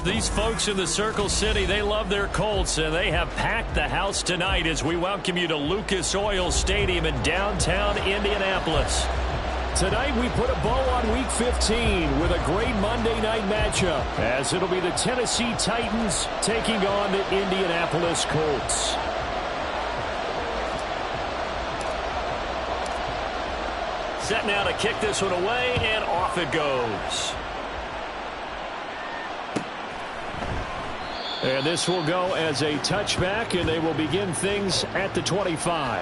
These folks in the Circle City, they love their Colts, and they have packed the house tonight as we welcome you to Lucas Oil Stadium in downtown Indianapolis. Tonight we put a bow on Week 15 with a great Monday night matchup, as it'll be the Tennessee Titans taking on the Indianapolis Colts. Set now to kick this one away, and off it goes. And this will go as a touchback, and they will begin things at the 25.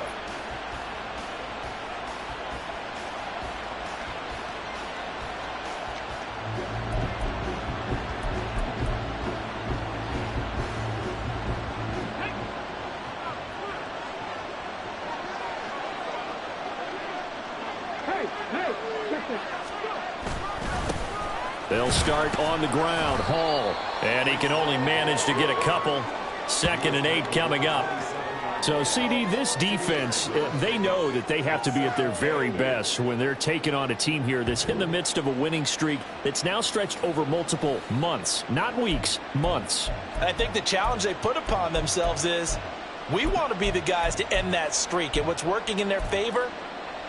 They'll start on the ground. Hall. And he can only manage to get a couple. 2nd and 8 coming up. So, CD, this defense, they know that they have to be at their very best when they're taking on a team here that's in the midst of a winning streak that's now stretched over multiple months. Not weeks, months. I think the challenge they put upon themselves is we want to be the guys to end that streak. And what's working in their favor?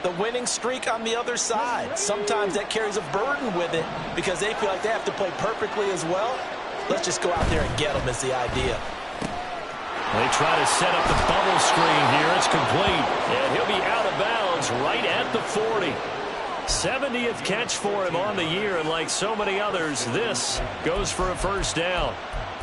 The winning streak on the other side. Sometimes that carries a burden with it because they feel like they have to play perfectly as well. Let's just go out there and get them is the idea. They try to set up the bubble screen here. It's complete. And he'll be out of bounds right at the 40. 70th catch for him on the year. And like so many others, this goes for a first down.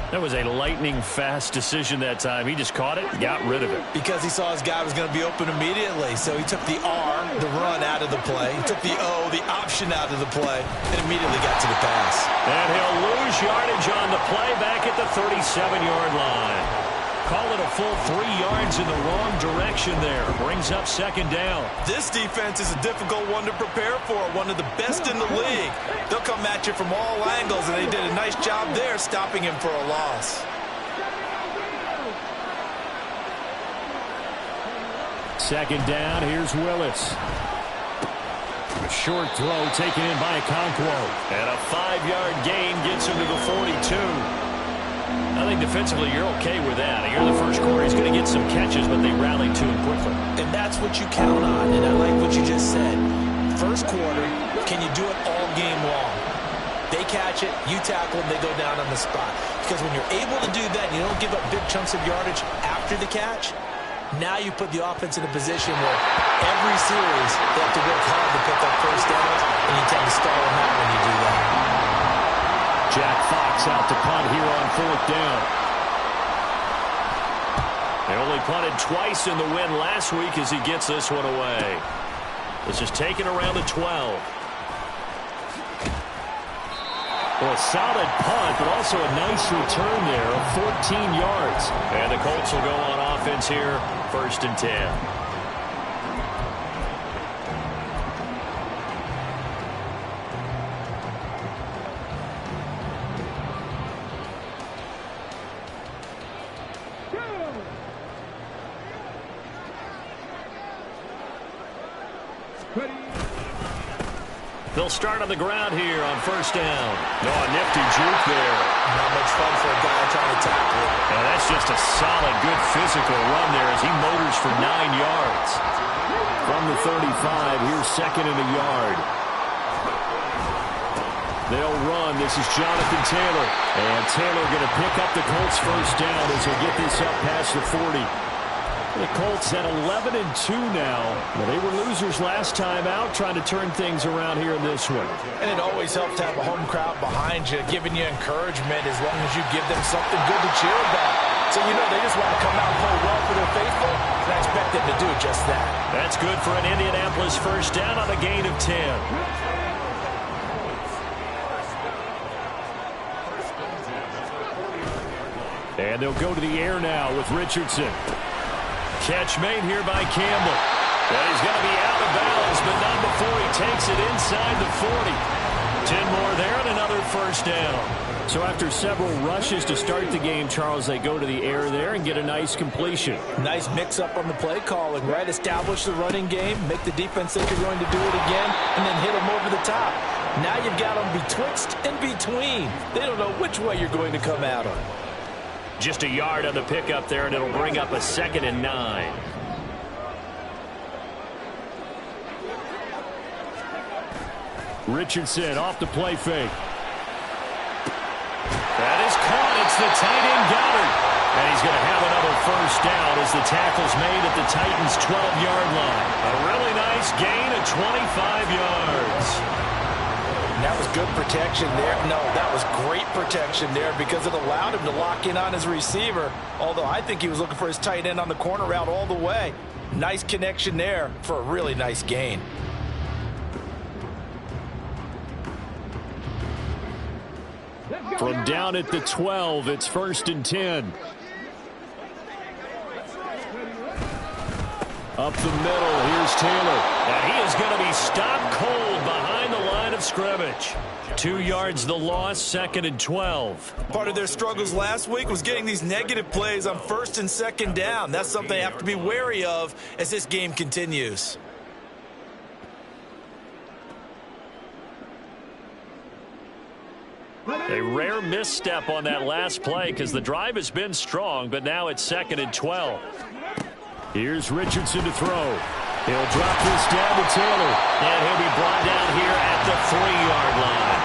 That was a lightning-fast decision that time. He just caught it, got rid of it. Because he saw his guy was going to be open immediately. So he took the R, the run, out of the play. He took the O, the option, out of the play, and immediately got to the pass. And he'll lose yardage on the play back at the 37-yard line. Call it a full 3 yards in the wrong direction there. Brings up 2nd down. This defense is a difficult one to prepare for. One of the best in the league. They'll come at you from all angles, and they did a nice job there stopping him for a loss. Second down, here's Willis. A short throw taken in by Okonkwo. And a 5-yard gain gets him to the 42. I think defensively you're okay with that. Here in the first quarter, he's going to get some catches, but they rallied to him quickly. And that's what you count on, and I like what you just said. First quarter, can you do it all game long? They catch it, you tackle them, they go down on the spot. Because when you're able to do that, and you don't give up big chunks of yardage after the catch, now you put the offense in a position where every series they have to work hard to pick up first downs, and you tend to stall them out when you do that. Jack Fox out to punt here on 4th down. They only punted twice in the win last week as he gets this one away. This is taken around the 12. Well, a solid punt, but also a nice return there of 14 yards. And the Colts will go on offense here, 1st and 10. They'll start on the ground here on 1st down. No, a nifty juke there. Not much fun for a guy trying to tackle. And that's just a solid, good physical run there as he motors for 9 yards. From the 35, here's 2nd and a yard. They'll run. This is Jonathan Taylor. And Taylor going to pick up the Colts' first down as they get this up past the 40. The Colts at 11-2 now. Well, they were losers last time out, trying to turn things around here in this one. And it always helps to have a home crowd behind you, giving you encouragement as long as you give them something good to cheer about. So, you know, they just want to come out and play well for their faithful, and I expect them to do just that. That's good for an Indianapolis first down on a gain of 10. And they'll go to the air now with Richardson. Catch made here by Campbell. And he's going to be out of bounds, but not before he takes it inside the 40. 10 more there and another first down. So after several rushes to start the game, Charles, they go to the air there and get a nice completion. Nice mix-up on the play calling, right? Establish the running game, make the defense think you're going to do it again, and then hit them over the top. Now you've got them betwixt and between. They don't know which way you're going to come at them. Just a yard on the pickup there, and it'll bring up a 2nd and 9. Richardson off the play fake. That is caught. It's the tight end Goddard. And he's going to have another first down as the tackle's made at the Titans' 12-yard line. A really nice gain of 25 yards. That was good protection there. No, that was great protection there because it allowed him to lock in on his receiver. Although I think he was looking for his tight end on the corner route all the way. Nice connection there for a really nice gain. From down at the 12, it's 1st and 10. Up the middle, here's Taylor. And he is going to be stopped cold behind the line of scrimmage. 2 yards the loss, 2nd and 12. Part of their struggles last week was getting these negative plays on 1st and 2nd down. That's something they have to be wary of as this game continues. A rare misstep on that last play because the drive has been strong, but now it's 2nd and 12. Here's Richardson to throw. He'll drop this down to Taylor, and he'll be brought down here at the 3-yard line.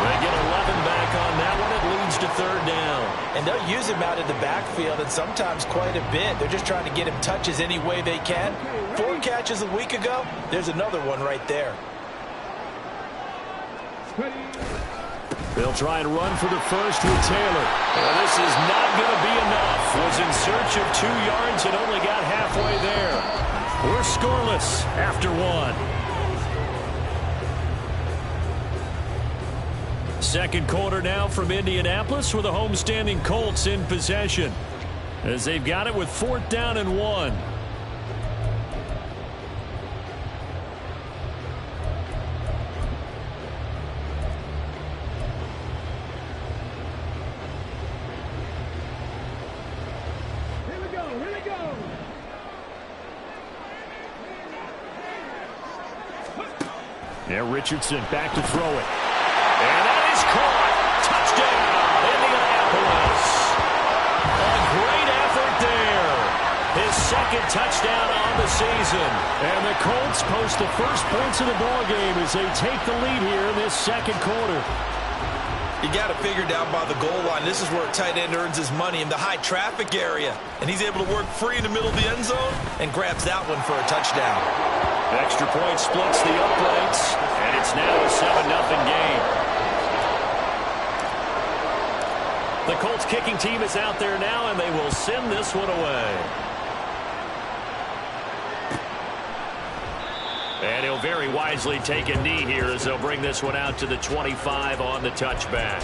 They get 11 back on that one. It leads to 3rd down. And they'll use him out in the backfield, and sometimes quite a bit. They're just trying to get him touches any way they can. 4 catches a week ago. There's another one right there. They'll try and run for the first with Taylor. Well, this is not going to be enough. Was in search of 2 yards and only got halfway there. We're scoreless after 1. Second quarter now from Indianapolis with the homestanding Colts in possession as they've got it with 4th down and 1. Now Richardson back to throw it. And that is caught. Touchdown, Indianapolis. A great effort there. His 2nd touchdown on the season. And the Colts post the first points of the ballgame as they take the lead here in this 2nd quarter. You got to figure down by the goal line. This is where a tight end earns his money in the high traffic area. And he's able to work free in the middle of the end zone and grabs that one for a touchdown. Extra point splits the uprights, and it's now a 7-0 game. The Colts kicking team is out there now, and they will send this one away. And he'll very wisely take a knee here as they'll bring this one out to the 25 on the touchback.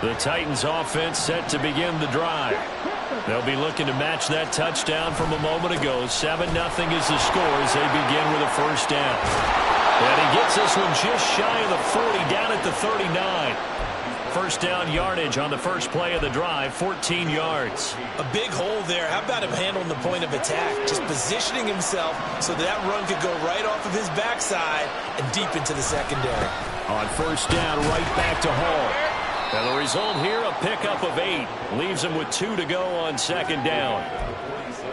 The Titans offense set to begin the drive. They'll be looking to match that touchdown from a moment ago. 7-0 is the score as they begin with a first down. And he gets this one just shy of the 40, down at the 39. First down yardage on the first play of the drive, 14 yards. A big hole there. How about him handling the point of attack? Just positioning himself so that run could go right off of his backside and deep into the secondary. On first down, right back to Hall. And the result here, a pickup of 8. Leaves him with 2 to go on 2nd down.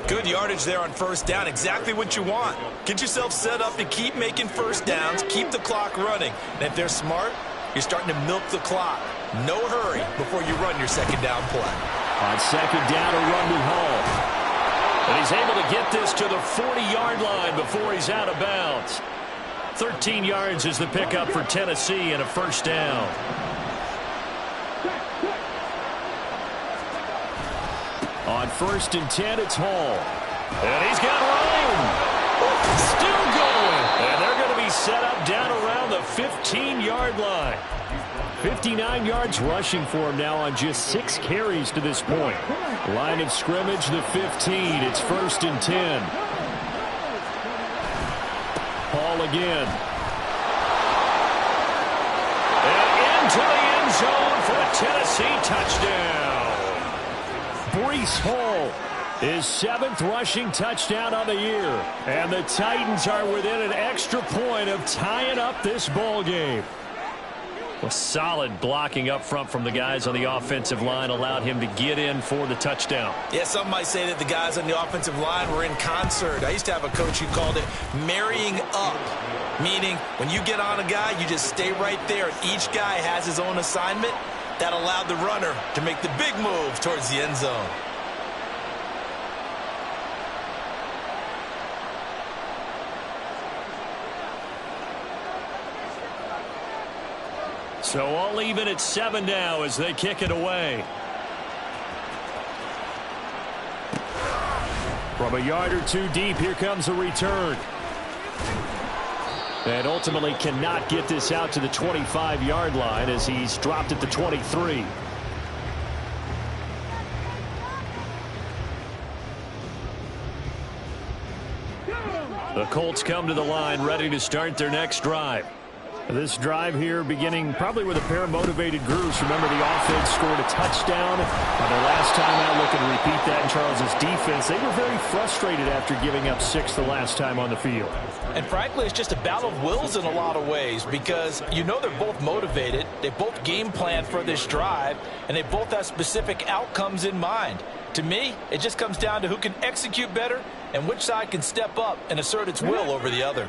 Good yardage there on first down. Exactly what you want. Get yourself set up to keep making first downs, keep the clock running. And if they're smart, you're starting to milk the clock. No hurry before you run your 2nd down play. On 2nd down, a run with Hall. And he's able to get this to the 40-yard line before he's out of bounds. 13 yards is the pickup for Tennessee and a first down. On 1st and 10, it's Hall. And he's got room. Still going. And they're going to be set up down around the 15-yard line. 59 yards rushing for him now on just 6 carries to this point. Line of scrimmage, the 15. It's 1st and 10. Hall again. And into the end zone for a Tennessee touchdown. Breece Hall. His 7th rushing touchdown on the year. And the Titans are within an extra point of tying up this ball game. Well, solid blocking up front from the guys on the offensive line allowed him to get in for the touchdown. Yeah, some might say that the guys on the offensive line were in concert. I used to have a coach who called it marrying up, meaning when you get on a guy, you just stay right there. Each guy has his own assignment. That allowed the runner to make the big move towards the end zone. So all even at 7 now as they kick it away. From a yard or two deep, here comes a return. And ultimately cannot get this out to the 25-yard line as he's dropped at the 23. The Colts come to the line ready to start their next drive. This drive here beginning probably with a pair of motivated groups. Remember, the offense scored a touchdown on their last time out. Looking to repeat that in Charles's defense. They were very frustrated after giving up 6 the last time on the field. And frankly, it's just a battle of wills in a lot of ways because you know they're both motivated. They both game plan for this drive, and they both have specific outcomes in mind. To me, it just comes down to who can execute better and which side can step up and assert its will over the other.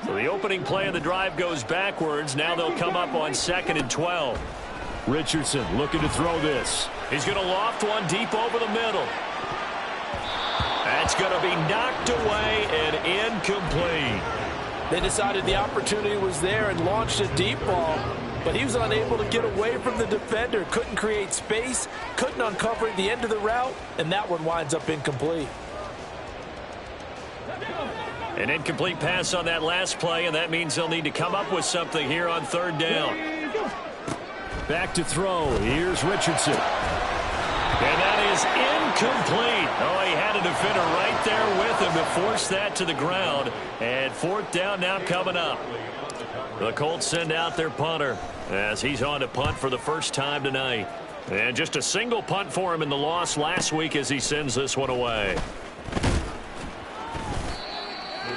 So the opening play of the drive goes backwards. Now they'll come up on 2nd and 12. Richardson looking to throw this. He's going to loft one deep over the middle. That's going to be knocked away and incomplete. They decided the opportunity was there and launched a deep ball, but he was unable to get away from the defender. Couldn't create space, couldn't uncover the end of the route, and that one winds up incomplete. An incomplete pass on that last play, and that means they'll need to come up with something here on 3rd down. Back to throw. Here's Richardson. And that is incomplete. Oh, he had a defender right there with him to force that to the ground. And 4th down now coming up. The Colts send out their punter as he's on to punt for the first time tonight. And just a single punt for him in the loss last week as he sends this one away.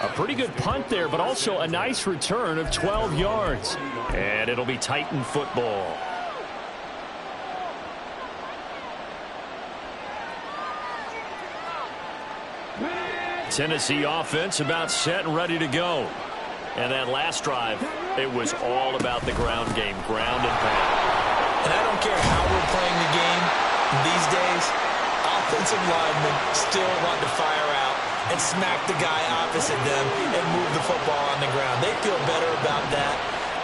A pretty good punt there, but also a nice return of 12 yards. And it'll be Titan football. Tennessee offense about set and ready to go. And that last drive, it was all about the ground game, ground and pound. And I don't care how we're playing the game these days, offensive linemen still want to fire out and smack the guy opposite them and move the football on the ground. They feel better about that.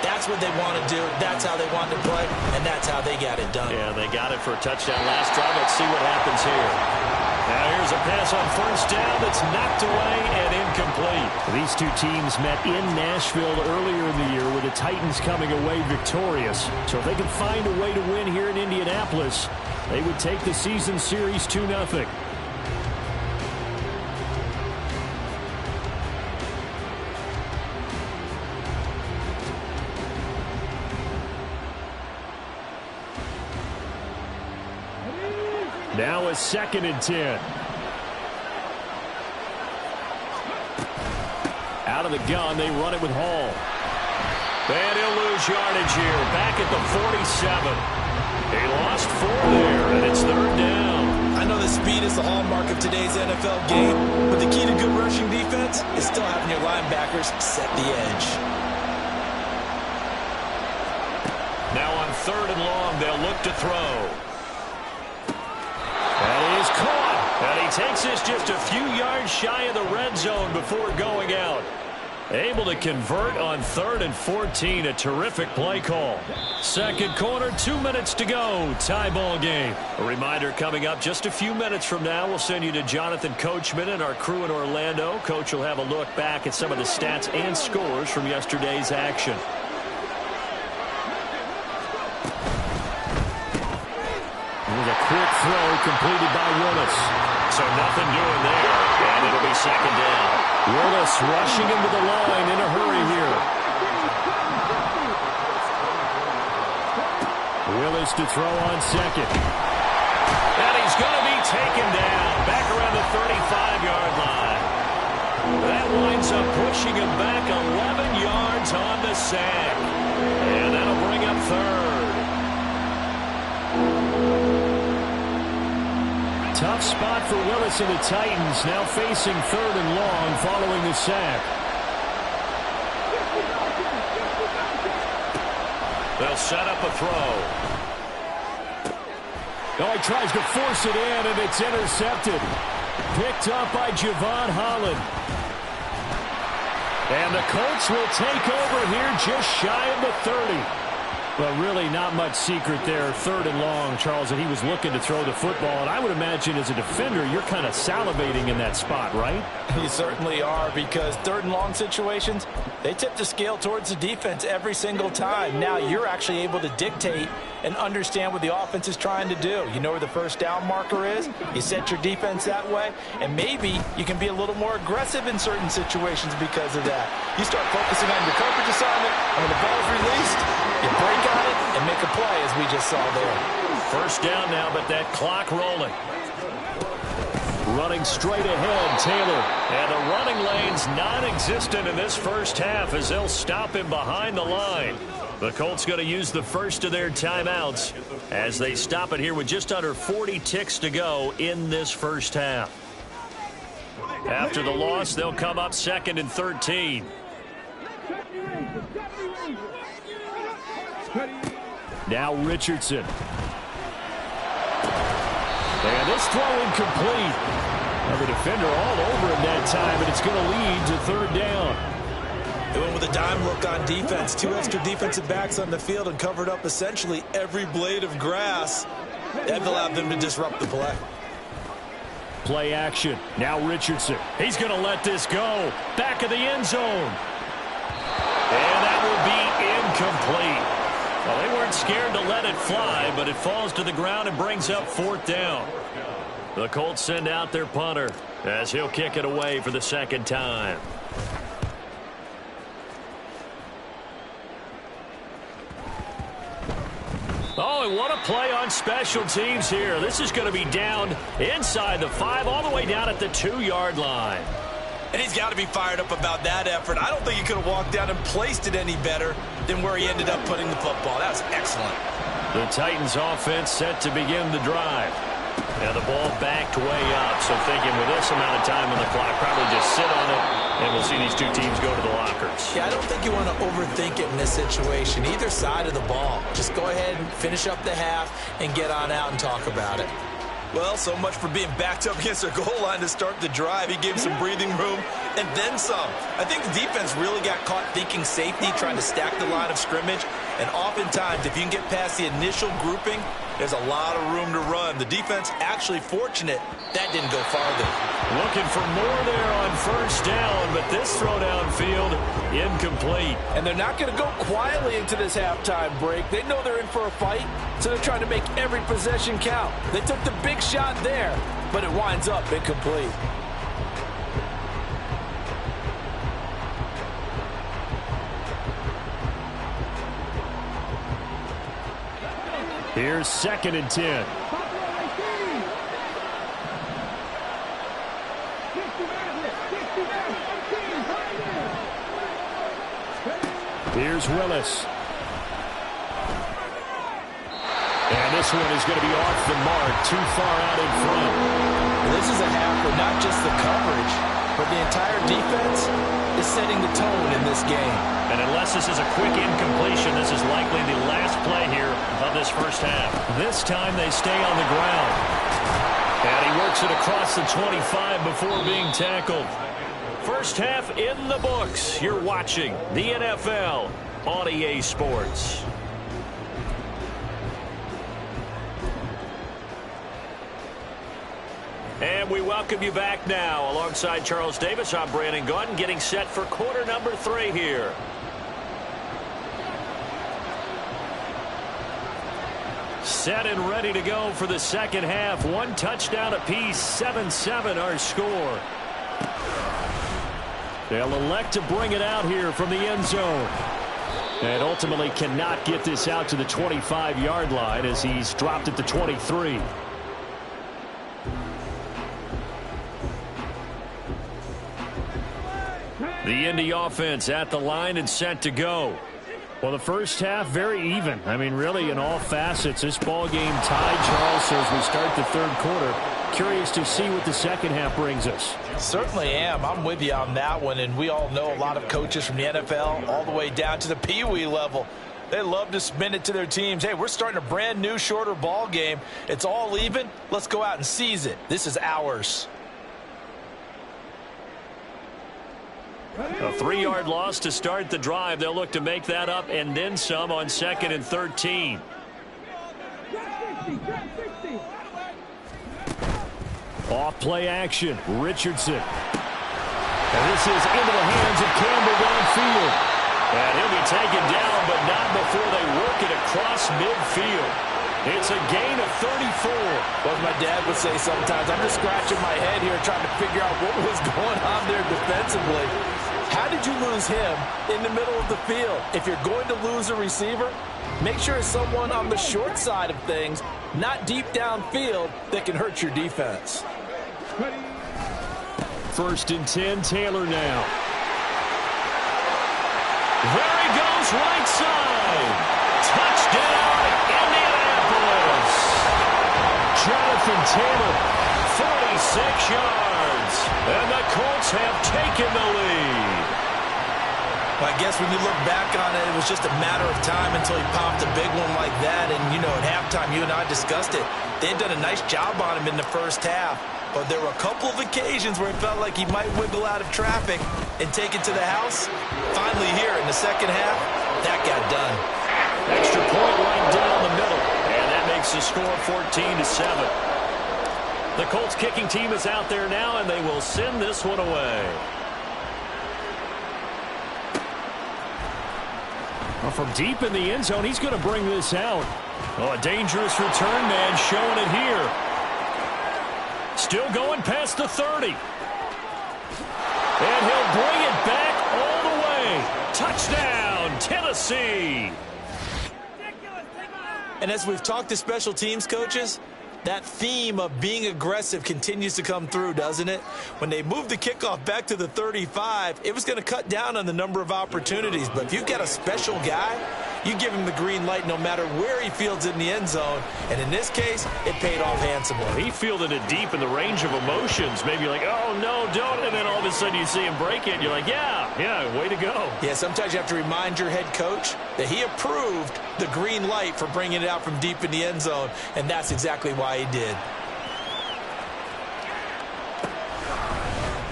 That's what they want to do. That's how they want to play, and that's how they got it done. Yeah, they got it for a touchdown last drive. Let's see what happens here. Now here's a pass on 1st down that's knocked away and incomplete. These two teams met in Nashville earlier in the year with the Titans coming away victorious. So if they can find a way to win here in Indianapolis, they would take the season series 2-0. Now a 2nd and 10. Out of the gun, they run it with Hall. And he'll lose yardage here. Back at the 47. He lost 4 there, and it's 3rd down. I know the speed is the hallmark of today's NFL game, but the key to good rushing defense is still having your linebackers set the edge. Now on 3rd and long, they'll look to throw. And he's caught. And he takes this just a few yards shy of the red zone before going out. Able to convert on 3rd and 14. A terrific play call. 2nd quarter, 2 minutes to go. Tie ball game. A reminder coming up just a few minutes from now. We'll send you to Jonathan Coachman and our crew in Orlando. Coach will have a look back at some of the stats and scores from yesterday's action. With a quick throw completed by Willis. So nothing doing there, and it'll be 2nd down. Willis rushing into the line in a hurry here. Willis to throw on 2nd. And he's going to be taken down back around the 35-yard line. That winds up pushing him back 11 yards on the sack. And that'll bring up third. Tough spot for Willis and the Titans, now facing third and long following the sack. They'll set up a throw. Oh, he tries to force it in, and it's intercepted. Picked up by Javon Holland. And the Colts will take over here just shy of the 30. Well, really not much secret there. Third and long, Charles, that he was looking to throw the football. And I would imagine as a defender, you're kind of salivating in that spot, right? You certainly are, because third and long situations, they tip the scale towards the defense every single time. Now you're actually able to dictate and understand what the offense is trying to do. You know where the first down marker is. You set your defense that way, and maybe you can be a little more aggressive in certain situations because of that. You start focusing on your coverage assignment, and when the ball's released, you break on it and make a play, as we just saw there. First down now, but that clock rolling. Running straight ahead, Taylor. And the running lane's non-existent in this first half as they'll stop him behind the line. The Colts going to use the first of their timeouts as they stop it here with just under 40 ticks to go in this first half. After the loss, they'll come up 2nd and 13. Now Richardson. And this throw incomplete. Now the defender all over him that time, and it's going to lead to third down. They went with a dime look on defense. 2 extra defensive backs on the field and covered up essentially every blade of grass. That allowed them to disrupt the play. Play action. Now Richardson. He's going to let this go. Back of the end zone. And that will be incomplete. Well, they weren't scared to let it fly, but it falls to the ground and brings up 4th down. The Colts send out their punter as he'll kick it away for the 2nd time. Oh, and what a play on special teams here. This is going to be down inside the 5, all the way down at the 2-yard line. And he's got to be fired up about that effort. I don't think he could have walked down and placed it any better than where he ended up putting the football. That was excellent. The Titans offense set to begin the drive. Now the ball backed way up, so thinking with this amount of time on the clock, probably just sit on it, and we'll see these two teams go to the lockers. Yeah, I don't think you want to overthink it in this situation. Either side of the ball. Just go ahead and finish up the half and get on out and talk about it. Well, so much for being backed up against their goal line to start the drive. He gave some breathing room and then some. I think the defense really got caught thinking safety, trying to stack the line of scrimmage. And oftentimes, if you can get past the initial grouping, there's a lot of room to run. The defense actually fortunate that didn't go farther. Looking for more there on first down, but this throw downfield incomplete. And they're not going to go quietly into this halftime break. They know they're in for a fight, so they're trying to make every possession count. They took the big shot there, but it winds up incomplete. Here's 2nd and 10. Here's Willis. And this one is going to be off the mark, too far out in front. This is a half where not just the coverage, but the entire defense is setting the tone in this game. And unless this is a quick incompletion, this is likely the last play here of this first half. This time they stay on the ground. And he works it across the 25 before being tackled. First half in the books. You're watching the NFL on EA Sports. And we welcome you back now. Alongside Charles Davis, I'm Brandon Gaudin, getting set for quarter number 3 here. Set and ready to go for the second half. 1 touchdown apiece, 7-7 our score. They'll elect to bring it out here from the end zone. And ultimately cannot get this out to the 25-yard line as he's dropped at the 23. The Indy offense at the line and set to go. Well, the first half, very even. I mean, really, in all facets, this ball game tied, Charles. So as we start the third quarter, curious to see what the second half brings us. Certainly am. I'm with you on that one. And we all know a lot of coaches from the NFL all the way down to the Pee Wee level. They love to spin it to their teams. Hey, we're starting a brand new, shorter ball game. It's all even. Let's go out and seize it. This is ours. A 3-yard loss to start the drive. They'll look to make that up and then some on 2nd and 13. Off play action. Richardson. And this is into the hands of Campbell downfield. And he'll be taken down, but not before they work it across midfield. It's a gain of 34. Well, as my dad would say sometimes, I'm just scratching my head here trying to figure out what was going on there defensively. How did you lose him in the middle of the field? If you're going to lose a receiver, make sure it's someone on the short side of things, not deep downfield, that can hurt your defense. 1st and 10, Taylor now. There he goes, right side. Touchdown, Indianapolis. Jonathan Taylor. 46 yards. And the Colts have taken the lead. Well, I guess when you look back on it, it was just a matter of time until he popped a big one like that. And, you know, at halftime, you and I discussed it. They had done a nice job on him in the first half. But there were a couple of occasions where it felt like he might wiggle out of traffic and take it to the house. Finally here in the second half, that got done. Extra point right down the middle. And that makes the score 14-7. The Colts kicking team is out there now, and they will send this one away. Well, from deep in the end zone, he's going to bring this out. Oh, a dangerous return man showing it here. Still going past the 30. And he'll bring it back all the way. Touchdown, Tennessee. And as we've talked to special teams coaches, that theme of being aggressive continues to come through, doesn't it? When they moved the kickoff back to the 35, it was going to cut down on the number of opportunities. But if you've got a special guy, you give him the green light no matter where he fields it in the end zone. And in this case, it paid off handsomely. He fielded it deep in the range of emotions. Maybe you're like, oh, no, don't. And then all of a sudden you see him break it. And you're like, yeah, way to go. Yeah, sometimes you have to remind your head coach that he approved the green light for bringing it out from deep in the end zone. And that's exactly why he did.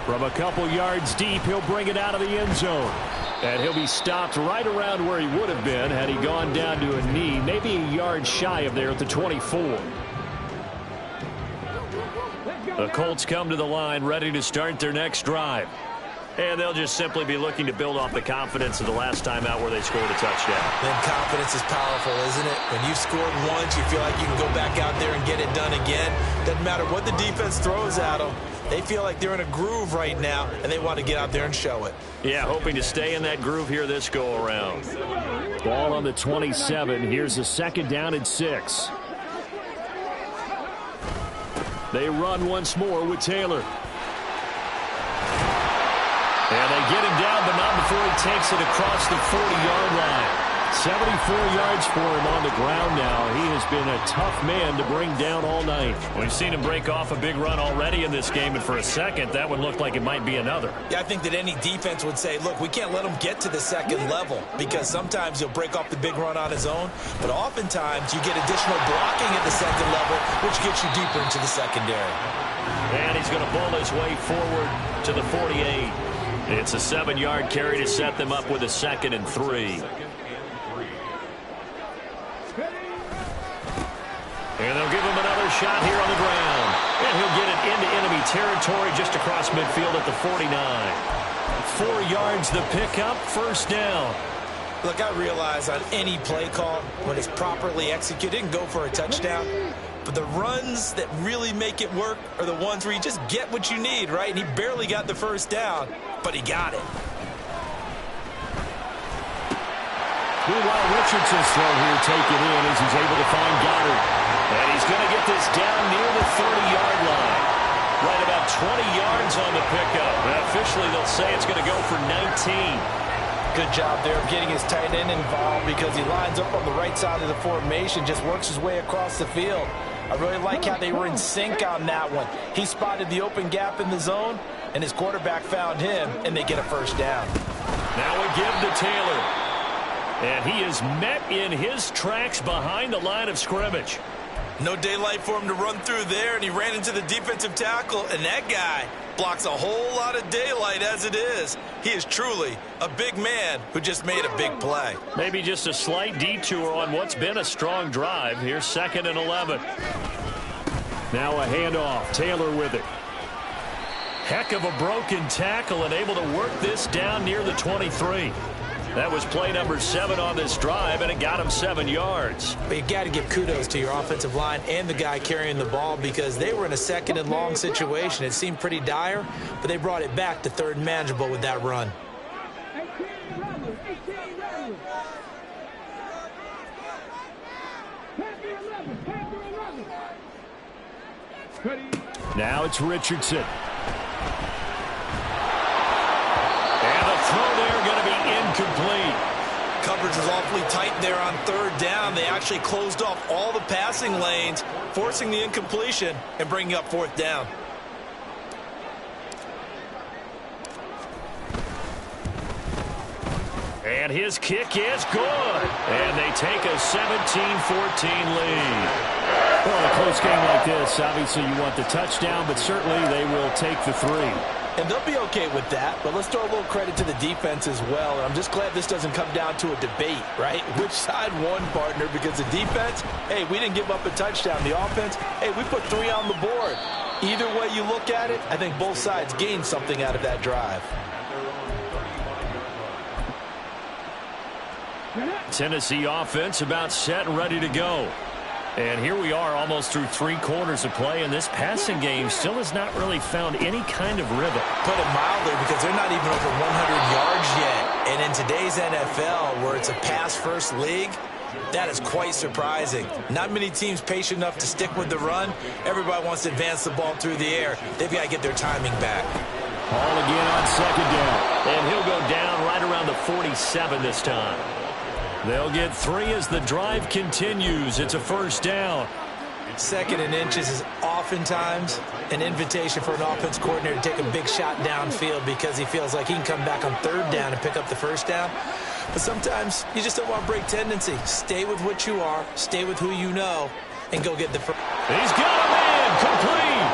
From a couple yards deep, he'll bring it out of the end zone. And he'll be stopped right around where he would have been had he gone down to a knee, maybe a yard shy of there at the 24. The Colts come to the line ready to start their next drive. And they'll just simply be looking to build off the confidence of the last time out where they scored a touchdown. Then confidence is powerful, isn't it? When you've scored once, you feel like you can go back out there and get it done again. Doesn't matter what the defense throws at them. They feel like they're in a groove right now, and they want to get out there and show it. Yeah, hoping to stay in that groove here this go-around. Ball on the 27. Here's a 2nd down and 6. They run once more with Taylor. And they get him down, but not before he takes it across the 40-yard line. 74 yards for him on the ground now. He has been a tough man to bring down all night. We've seen him break off a big run already in this game, and for a second, that one looked like it might be another. Yeah, I think that any defense would say, look, we can't let him get to the second level, because sometimes he'll break off the big run on his own, but oftentimes you get additional blocking at the second level, which gets you deeper into the secondary. And he's going to pull his way forward to the 48. It's a 7-yard carry to set them up with a 2nd and 3. And they'll give him another shot here on the ground. And he'll get it into enemy territory just across midfield at the 49. 4 yards the pickup, 1st down. Look, I realize on any play call, when it's properly executed, it can go for a touchdown. But the runs that really make it work are the ones where you just get what you need, right? And he barely got the 1st down, but he got it. Meanwhile, Richardson's throw here taken in as he's able to find Goddard. And he's going to get this down near the 30-yard line. Right about 20 yards on the pickup. And officially, they'll say it's going to go for 19. Good job there of getting his tight end involved because he lines up on the right side of the formation, just works his way across the field. I really like how they were in sync on that one. He spotted the open gap in the zone, and his quarterback found him, and they get a first down. Now a give to Taylor. And he is met in his tracks behind the line of scrimmage. No daylight for him to run through there, and he ran into the defensive tackle, and that guy blocks a whole lot of daylight as it is. He is truly a big man who just made a big play. Maybe just a slight detour on what's been a strong drive. Here's 2nd and 11. Now a handoff. Taylor with it. Heck of a broken tackle and able to work this down near the 23. That was play number 7 on this drive, and it got him 7 yards. But you got to give kudos to your offensive line and the guy carrying the ball because they were in a 2nd and long situation. It seemed pretty dire, but they brought it back to 3rd and manageable with that run. Now it's Richardson. And the throw there going to be incomplete. Coverage was awfully tight there on 3rd down. They actually closed off all the passing lanes, forcing the incompletion and bringing up 4th down. And his kick is good. And they take a 17-14 lead. Well, in a close game like this, obviously you want the touchdown, but certainly they will take the 3. And they'll be okay with that, but let's throw a little credit to the defense as well. And I'm just glad this doesn't come down to a debate, right? Which side won, partner? Because the defense, hey, we didn't give up a touchdown. The offense, hey, we put 3 on the board. Either way you look at it, I think both sides gained something out of that drive. Tennessee offense about set and ready to go. And here we are almost through 3 quarters of play, and this passing game still has not really found any kind of rhythm. Put it mildly, because they're not even over 100 yards yet. And in today's NFL, where it's a pass-first league, that is quite surprising. Not many teams patient enough to stick with the run. Everybody wants to advance the ball through the air. They've got to get their timing back. Ball again on 2nd down. And he'll go down right around the 47 this time. They'll get 3 as the drive continues. It's a first down. 2nd and inches is oftentimes an invitation for an offense coordinator to take a big shot downfield because he feels like he can come back on 3rd down and pick up the first down. But sometimes you just don't want to break tendency. Stay with what you are, stay with who you know, and go get the first. He's got a man complete.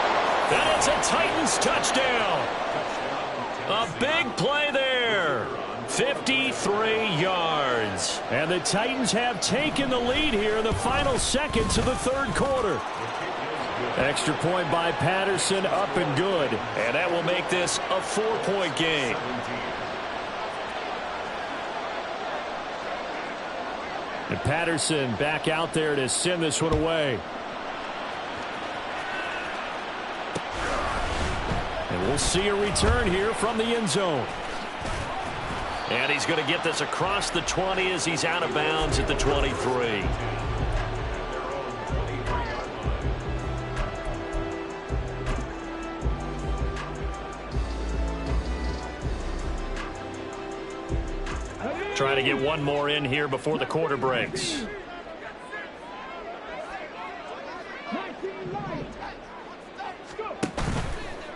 And it's a Titans touchdown. A big play there. 53 yards. And the Titans have taken the lead here in the final seconds of the 3rd quarter. Extra point by Patterson, up and good. And that will make this a 4-point game. And Patterson back out there to send this one away. And we'll see a return here from the end zone. And he's going to get this across the 20 as he's out of bounds at the 23. Trying to get one more in here before the quarter breaks.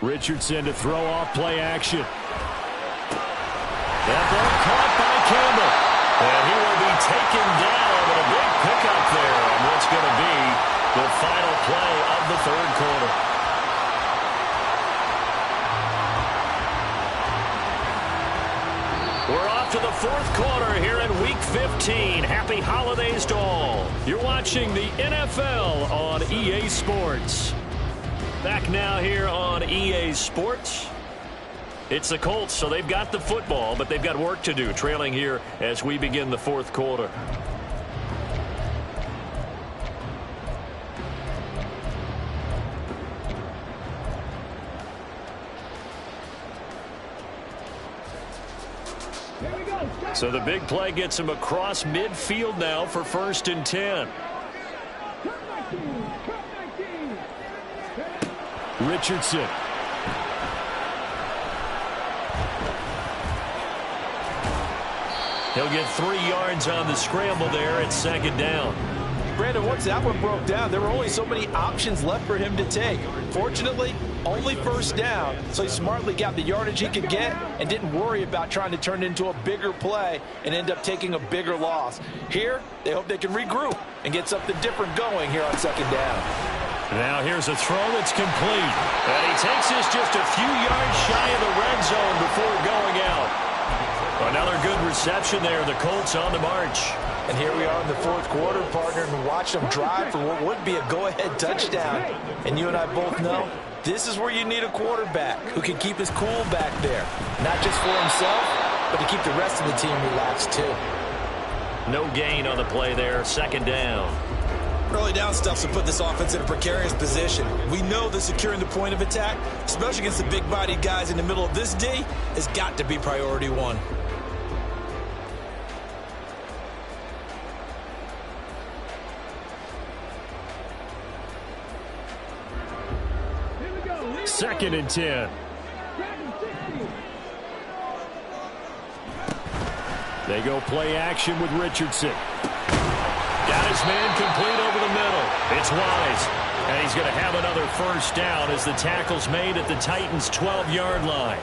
Richardson to throw off play action. That ball caught by Campbell. And he will be taken down with a big pickup there on what's going to be the final play of the 3rd quarter. We're off to the 4th quarter here in Week 15. Happy holidays to all. You're watching the NFL on EA Sports. Back now here on EA Sports. It's the Colts, so they've got the football, but they've got work to do, trailing here as we begin the 4th quarter. So the big play gets him across midfield now for 1st and 10. Richardson. He'll get 3 yards on the scramble there at second down. Brandon, once that one broke down, there were only so many options left for him to take. Fortunately, only first down, so he smartly got the yardage he could get and didn't worry about trying to turn it into a bigger play and end up taking a bigger loss. Here, they hope they can regroup and get something different going here on second down. Now here's a throw that's complete. And he takes this just a few yards shy of the red zone before going out. Another good reception there. The Colts on the march. And here we are in the fourth quarter, partner, and watch them drive for what would be a go-ahead touchdown. And you and I both know this is where you need a quarterback who can keep his cool back there. Not just for himself, but to keep the rest of the team relaxed too. No gain on the play there. Second down. Early down stuff to put this offense in a precarious position. We know that securing the point of attack, especially against the big-bodied guys in the middle of this D, has got to be priority one. Second and 10. They go play action with Richardson. Got his man complete over the middle. It's Wise. And he's going to have another first down as the tackle's made at the Titans' 12-yard line.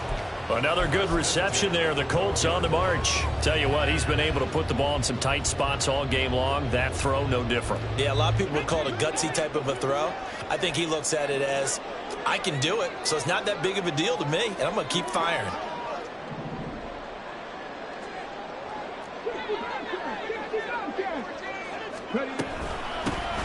Another good reception there. The Colts on the march. Tell you what, he's been able to put the ball in some tight spots all game long. That throw, no different. Yeah, a lot of people would call it a gutsy type of a throw. I think he looks at it as, I can do it, so it's not that big of a deal to me, and I'm going to keep firing.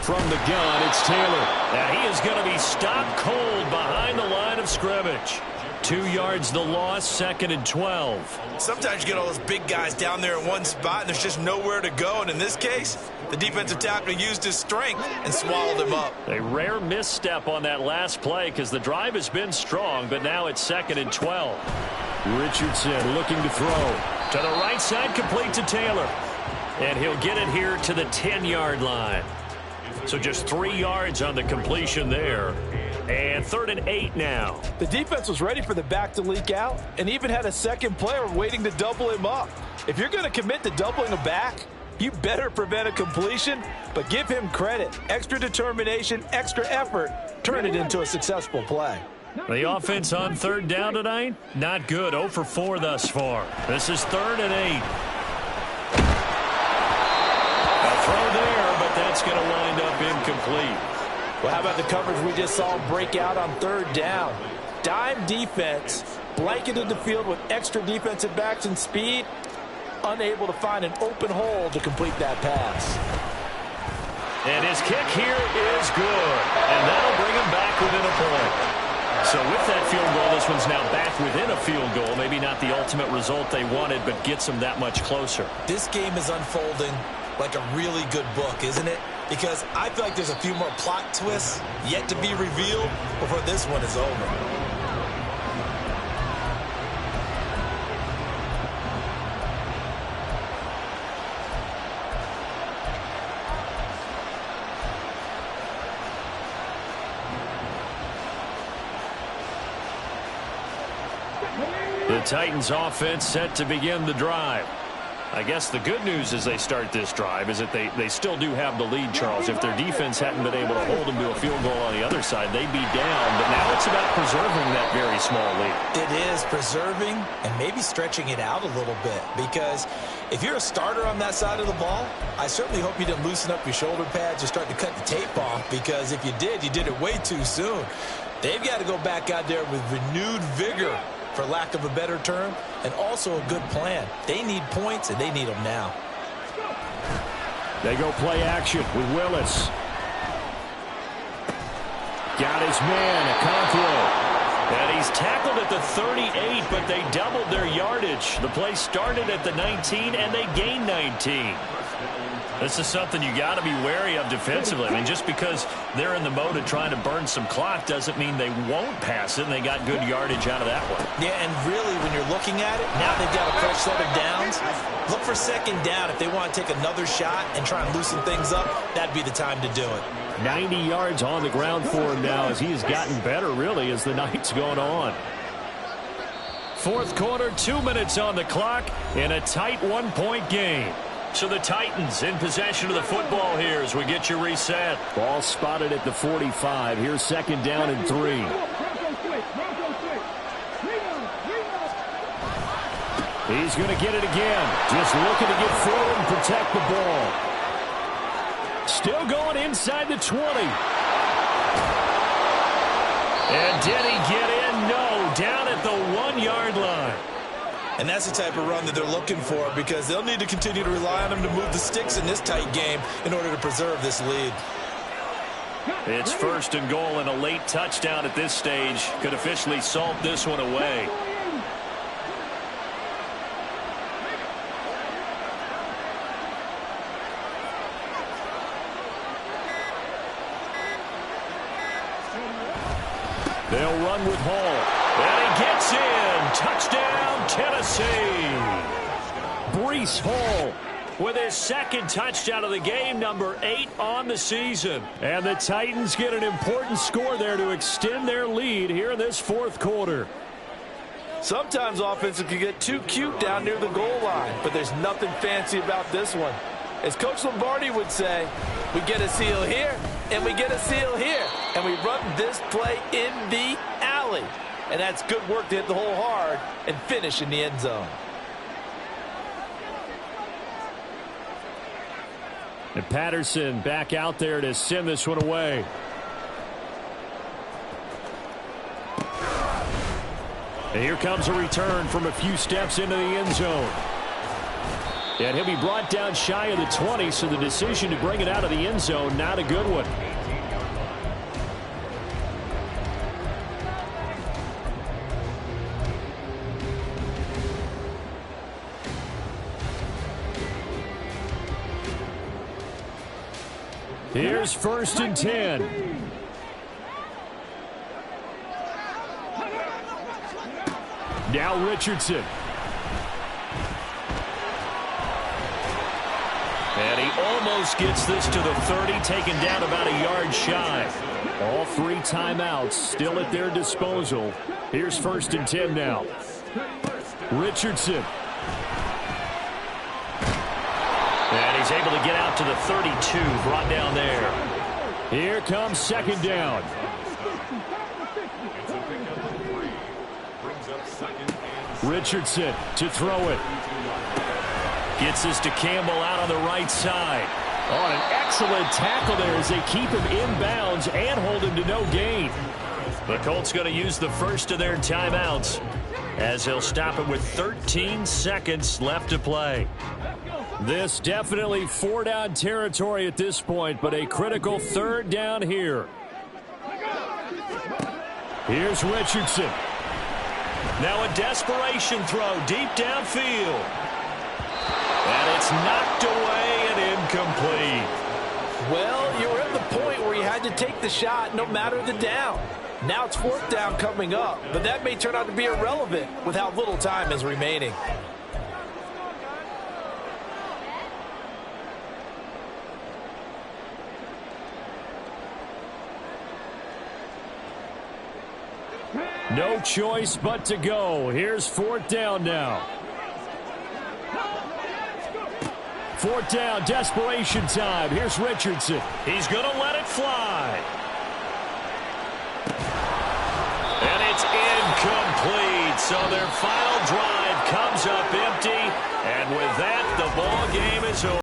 From the gun, it's Taylor. And he is going to be stopped cold behind the line of scrimmage. 2 yards the loss, second and 12. Sometimes you get all those big guys down there in one spot, and there's just nowhere to go. And in this case, the defensive tackle used his strength and swallowed him up. A rare misstep on that last play because the drive has been strong, but now it's second and 12. Richardson looking to throw. To the right side, complete to Taylor. And he'll get it here to the 10-yard line. So just 3 yards on the completion there. And 3rd and 8 now. The defense was ready for the back to leak out and even had a second player waiting to double him up. If you're going to commit to doubling a back, you better prevent a completion, but give him credit. Extra determination, extra effort, turn it into a successful play. The offense on 3rd down tonight, not good. 0 for 4 thus far. This is 3rd and 8. A throw there, but that's going to wind up incomplete. Well, how about the coverage we just saw break out on 3rd down? Dime defense, blanketed the field with extra defensive backs and speed, unable to find an open hole to complete that pass. And his kick here is good, and that'll bring him back within a point. So with that field goal, this one's now back within a field goal. Maybe not the ultimate result they wanted, but gets them that much closer. This game is unfolding like a really good book, isn't it? Because I feel like there's a few more plot twists yet to be revealed before this one is over. The Titans offense set to begin the drive. I guess the good news as they start this drive is that they still do have the lead, Charles. If their defense hadn't been able to hold them to a field goal on the other side, they'd be down. But now it's about preserving that very small lead. It is preserving and maybe stretching it out a little bit. Because if you're a starter on that side of the ball, I certainly hope you didn't loosen up your shoulder pads or start to cut the tape off. Because if you did, you did it way too soon. They've got to go back out there with renewed vigor, for lack of a better term, and also a good plan. They need points, and they need them now. They go play action with Willis. Got his man, Aconquillo. And he's tackled at the 38, but they doubled their yardage. The play started at the 19, and they gained 19. This is something you got to be wary of defensively. I mean, just because they're in the mode of trying to burn some clock doesn't mean they won't pass it, and they got good yardage out of that one. Yeah, and really, when you're looking at it, now they've got a fresh set of downs. Look for second down. If they want to take another shot and try and loosen things up, that'd be the time to do it. 90 yards on the ground for him now as he has gotten better, really, as the night's gone on. Fourth quarter, 2 minutes on the clock in a tight one-point game. So the Titans in possession of the football here as we get you reset. Ball spotted at the 45. Here's second down and 3. He's going to get it again. Just looking to get forward and protect the ball. Still going inside the 20. And did he get in? No, down at the 1-yard line. And that's the type of run that they're looking for, because they'll need to continue to rely on him to move the sticks in this tight game in order to preserve this lead. It's first and goal, and a late touchdown at this stage could officially salt this one away. They'll run with Hall. And he gets in. Touchdown, Tennessee. Breece Hall with his second touchdown of the game, number 8 on the season. And the Titans get an important score there to extend their lead here in this fourth quarter. Sometimes offenses can get too cute down near the goal line, but there's nothing fancy about this one. As Coach Lombardi would say, we get a seal here, and we get a seal here, and we run this play in the alley. And that's good work to hit the hole hard and finish in the end zone. And Patterson back out there to send this one away. And here comes a return from a few steps into the end zone. And he'll be brought down shy of the 20, so the decision to bring it out of the end zone, not a good one. Here's first and 10. Now Richardson. And he almost gets this to the 30, taken down about a yard shy. All 3 timeouts still at their disposal. Here's first and 10 now. Richardson. And he's able to get out to the 32, brought down there. Here comes second down. Richardson to throw it. Gets this to Campbell out on the right side. Oh, an excellent tackle there as they keep him inbounds and hold him to no gain. The Colts going to use the first of their timeouts as they'll stop it with 13 seconds left to play. This definitely 4-down territory at this point, but a critical third down here. Here's Richardson. Now a desperation throw deep downfield. And it's knocked away and incomplete. Well, you were at the point where you had to take the shot no matter the down. Now it's fourth down coming up, but that may turn out to be irrelevant with how little time is remaining. No choice but to go. Here's fourth down now. Fourth down, desperation time. Here's Richardson. He's going to let it fly. And it's incomplete. So their final drive comes up empty. And with that, the ball game is over.